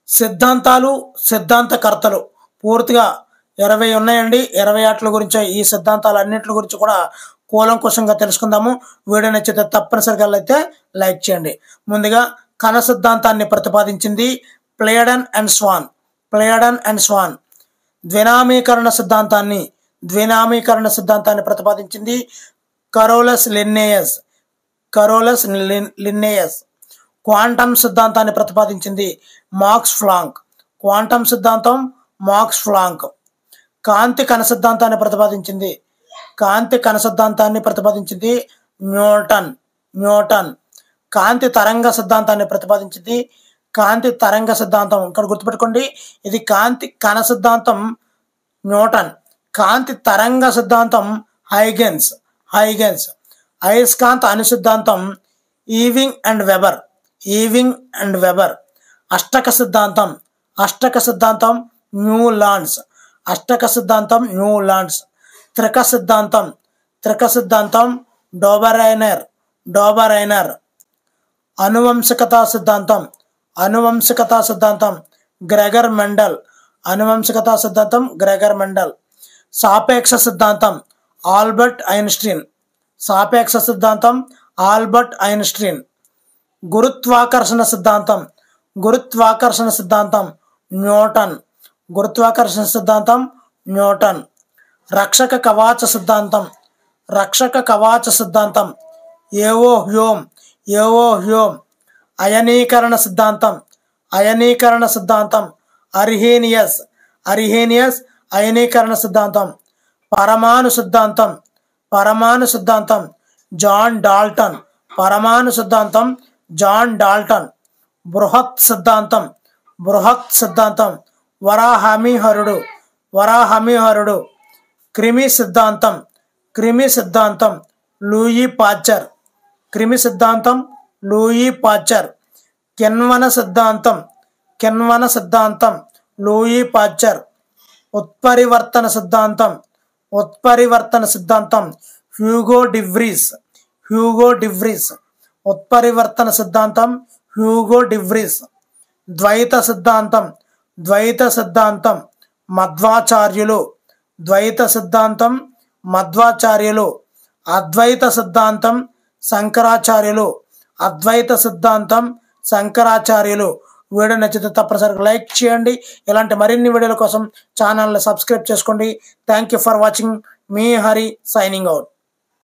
సిద్ధాంతాలు సిద్ధాంతకర్తలు పూర్తిగా 20 ఉన్నాయండి. 20 ఆటల గురించి ఈ సిద్ధాంతాలన్నింటి గురించి కూడా కూలంకుషంగా తెలుసుకుందాము. వీడియో నచ్చితే తప్పనిసరిగా అయితే లైక్ చేయండి. ముందుగా కణ సిద్ధాంతాన్ని ప్రతిపాదించింది ప్లేడన్ అండ్ స్వాన్. ద్వినామీకరణ సిద్ధాంతాన్ని ప్రతిపాదించింది కరోలస్ లిన్నేయస్. క్వాంటం సిద్ధాంతాన్ని ప్రతిపాదించింది మాక్స్ ప్లాంక్. కాంతి కణ సిద్ధాంతాన్ని ప్రతిపాదించింది న్యూటన్. కాంతి తరంగ సిద్ధాంతం ఇక్కడ గుర్తుపెట్టుకోండి, ఇది కాంతి కణ సిద్ధాంతం న్యూటన్, కాంతి తరంగ సిద్ధాంతం హైగెన్స్. అయస్కాంత అణు సిద్ధాంతం ఈవింగ్ అండ్ వెబర్. అష్టక సిద్ధాంతం న్యూలాండ్స్. త్రిక సిద్ధాంతం డోబరైనర్. అనువంశికతా సిద్ధాంతం గ్రెగర్ మెండల్. సాపేక్ష సిద్ధాంతం ఆల్బర్ట్ ఐన్స్టీన్. గురుత్వాకర్షణ సిద్ధాంతం న్యూటన్. రక్షక కవాచ సిద్ధాంతం ఏవో హ్యూమ్. అయనీకరణ సిద్ధాంతం అర్హీనియస్. అయనీకరణ సిద్ధాంతం. పరమాణు సిద్ధాంతం జాన్ డాల్టన్. బృహత్ సిద్ధాంతం వరాహమిహరుడు. క్రిమి సిద్ధాంతం లూయి పాశ్చర్. కిణ్వన సిద్ధాంతం లూయి పాశ్చర్. ఉత్పరివర్తన సిద్ధాంతం హ్యూగో డివ్రీస్. ద్వైత సిద్ధాంతం మధ్వాచార్యులు. అద్వైత సిద్ధాంతం శంకరాచార్యులు. వీడియో నచ్చితే తప్పనిసరిగా లైక్ చేయండి. ఇలాంటి మరిన్ని వీడియోల కోసం ఛానల్ని సబ్స్క్రైబ్ చేసుకోండి. Thank you for watching. Me Hari signing out.